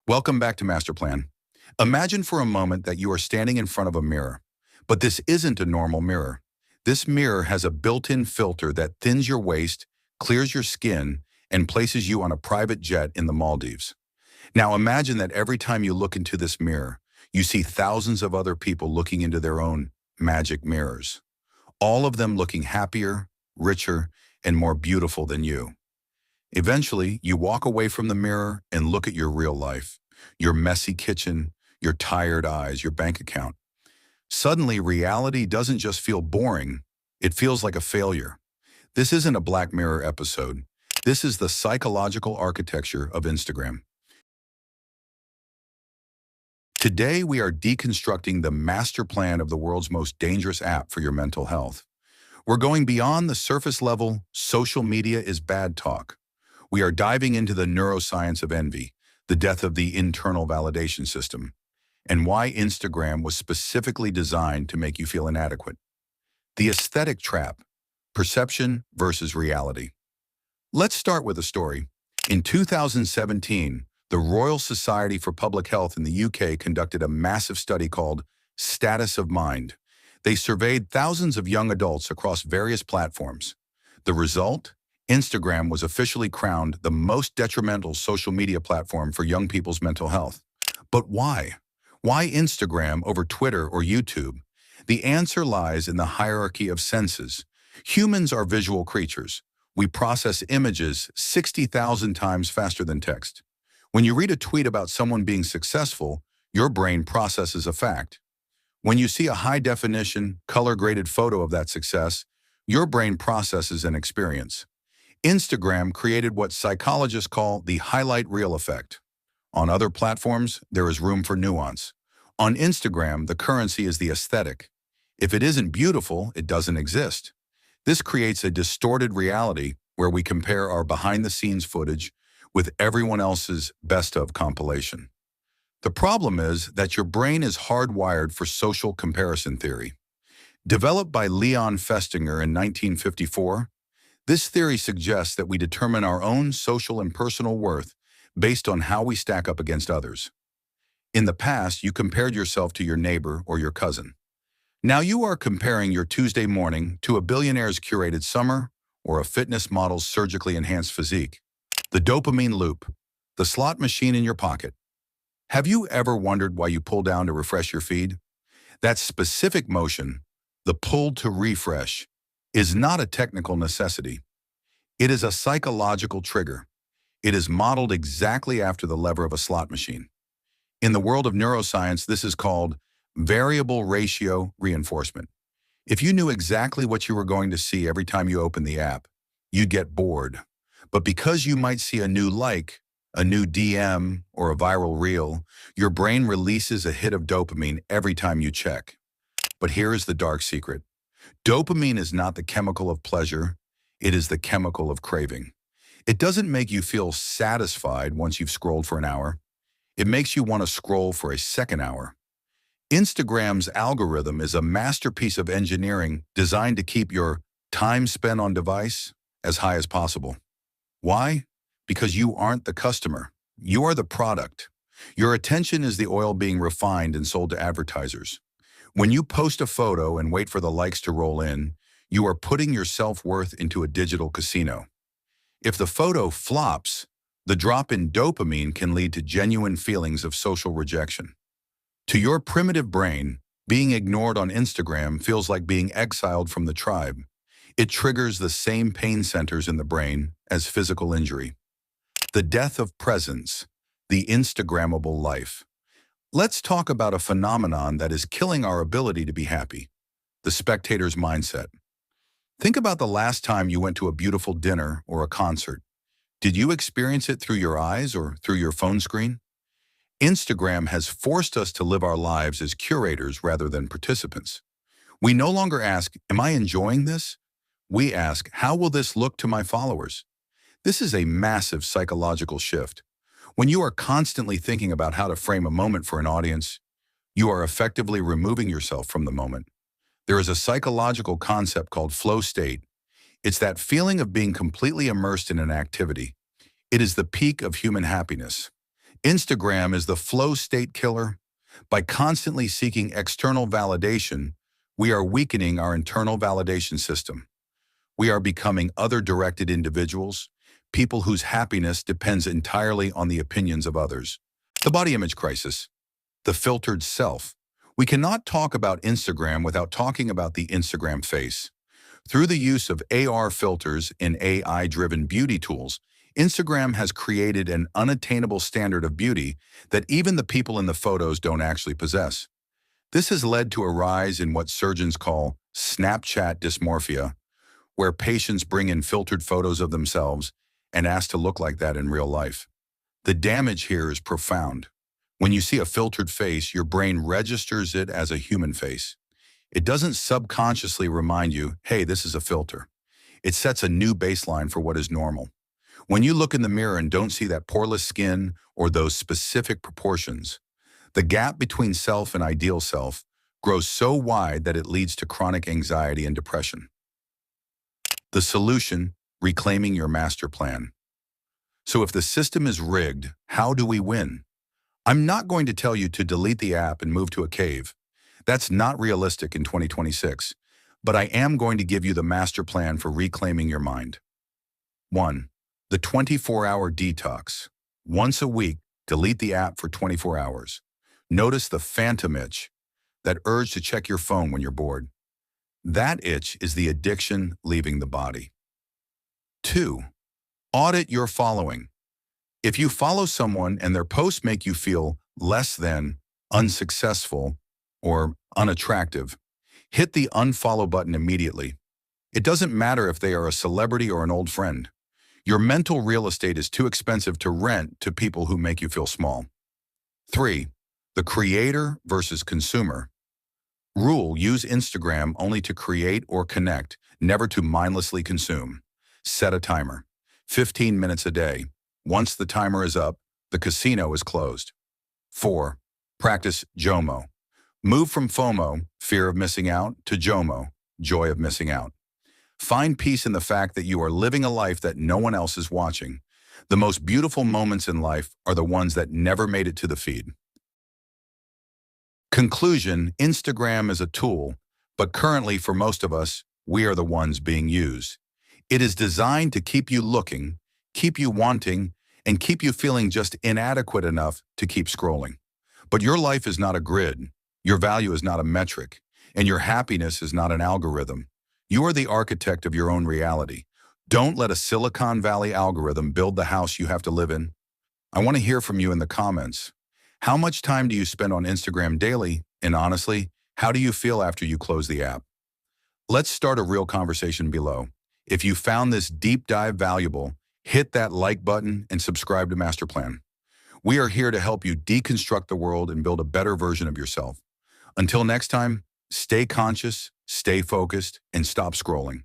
Welcome back to Master Plan. Imagine for a moment that you are standing in front of a mirror. But this isn't a normal mirror. This mirror has a built-in filter that thins your waist, clears your skin, and places you on a private jet in the Maldives. Now imagine that every time you look into this mirror, you see thousands of other people looking into their own magic mirrors. All of them looking happier, richer, and more beautiful than you. Eventually, you walk away from the mirror and look at your real life, your messy kitchen, your tired eyes, your bank account. Suddenly, reality doesn't just feel boring, it feels like a failure. This isn't a Black Mirror episode. This is the psychological architecture of Instagram. Today, we are deconstructing the master plan of the world's most dangerous app for your mental health. We're going beyond the surface level, social media is bad talk. We are diving into the neuroscience of envy, the death of the internal validation system, and why Instagram was specifically designed to make you feel inadequate. The aesthetic trap, perception versus reality. Let's start with a story. In 2017, the Royal Society for Public Health in the UK conducted a massive study called Status of Mind. They surveyed thousands of young adults across various platforms. The result? Instagram was officially crowned the most detrimental social media platform for young people's mental health. But why? Why Instagram over Twitter or YouTube? The answer lies in the hierarchy of senses. Humans are visual creatures. We process images 60,000 times faster than text. When you read a tweet about someone being successful, your brain processes a fact. When you see a high-definition, color-graded photo of that success, your brain processes an experience. Instagram created what psychologists call the highlight reel effect. On other platforms, there is room for nuance. On Instagram, the currency is the aesthetic. If it isn't beautiful, it doesn't exist. This creates a distorted reality where we compare our behind-the-scenes footage with everyone else's best-of compilation. The problem is that your brain is hardwired for social comparison theory. Developed by Leon Festinger in 1954, this theory suggests that we determine our own social and personal worth based on how we stack up against others. In the past, you compared yourself to your neighbor or your cousin. Now you are comparing your Tuesday morning to a billionaire's curated summer or a fitness model's surgically enhanced physique. The dopamine loop, the slot machine in your pocket. Have you ever wondered why you pull down to refresh your feed? That specific motion, the pull to refresh, is not a technical necessity. It is a psychological trigger. It is modeled exactly after the lever of a slot machine. In the world of neuroscience, this is called variable ratio reinforcement. If you knew exactly what you were going to see every time you open the app, you'd get bored. But because you might see a new like, a new DM, or a viral reel, your brain releases a hit of dopamine every time you check. But here is the dark secret. Dopamine is not the chemical of pleasure, it is the chemical of craving. It doesn't make you feel satisfied once you've scrolled for an hour. It makes you want to scroll for a second hour. Instagram's algorithm is a masterpiece of engineering designed to keep your time spent on device as high as possible. Why? Because you aren't the customer. You are the product. Your attention is the oil being refined and sold to advertisers. When you post a photo and wait for the likes to roll in, you are putting your self-worth into a digital casino. If the photo flops, the drop in dopamine can lead to genuine feelings of social rejection. To your primitive brain, being ignored on Instagram feels like being exiled from the tribe. It triggers the same pain centers in the brain as physical injury. The death of presence, the Instagrammable life. Let's talk about a phenomenon that is killing our ability to be happy, the spectator's mindset. Think about the last time you went to a beautiful dinner or a concert. Did you experience it through your eyes or through your phone screen? Instagram has forced us to live our lives as curators rather than participants. We no longer ask, "Am I enjoying this?" We ask, "How will this look to my followers?" This is a massive psychological shift. When you are constantly thinking about how to frame a moment for an audience, you are effectively removing yourself from the moment. There is a psychological concept called flow state. It's that feeling of being completely immersed in an activity. It is the peak of human happiness. Instagram is the flow state killer. By constantly seeking external validation, we are weakening our internal validation system. We are becoming other-directed individuals, people whose happiness depends entirely on the opinions of others. The body image crisis, the filtered self. We cannot talk about Instagram without talking about the Instagram face. Through the use of AR filters and AI-driven beauty tools, Instagram has created an unattainable standard of beauty that even the people in the photos don't actually possess. This has led to a rise in what surgeons call Snapchat dysmorphia, where patients bring in filtered photos of themselves and ask to look like that in real life. The damage here is profound. When you see a filtered face, your brain registers it as a human face. It doesn't subconsciously remind you, hey, this is a filter. It sets a new baseline for what is normal. When you look in the mirror and don't see that poreless skin or those specific proportions, the gap between self and ideal self grows so wide that it leads to chronic anxiety and depression. The solution, reclaiming your master plan. So if the system is rigged, how do we win? I'm not going to tell you to delete the app and move to a cave. That's not realistic in 2026. But I am going to give you the master plan for reclaiming your mind. 1. The 24-hour detox. Once a week, delete the app for 24 hours. Notice the phantom itch, that urge to check your phone when you're bored. That itch is the addiction leaving the body. 2. Audit your following. If you follow someone and their posts make you feel less than, unsuccessful, or unattractive, hit the unfollow button immediately. It doesn't matter if they are a celebrity or an old friend. Your mental real estate is too expensive to rent to people who make you feel small. 3. The creator versus consumer. Rule: use Instagram only to create or connect, never to mindlessly consume. Set a timer. 15 minutes a day. Once the timer is up, the casino is closed. 4. Practice JOMO. Move from FOMO, fear of missing out, to JOMO, joy of missing out. Find peace in the fact that you are living a life that no one else is watching. The most beautiful moments in life are the ones that never made it to the feed. Conclusion: Instagram is a tool, but currently for most of us, we are the ones being used. It is designed to keep you looking, keep you wanting, and keep you feeling just inadequate enough to keep scrolling. But your life is not a grid, your value is not a metric, and your happiness is not an algorithm. You are the architect of your own reality. Don't let a Silicon Valley algorithm build the house you have to live in. I want to hear from you in the comments. How much time do you spend on Instagram daily? And honestly, how do you feel after you close the app? Let's start a real conversation below. If you found this deep dive valuable, hit that like button and subscribe to Master Plan. We are here to help you deconstruct the world and build a better version of yourself. Until next time, stay conscious, stay focused, and stop scrolling.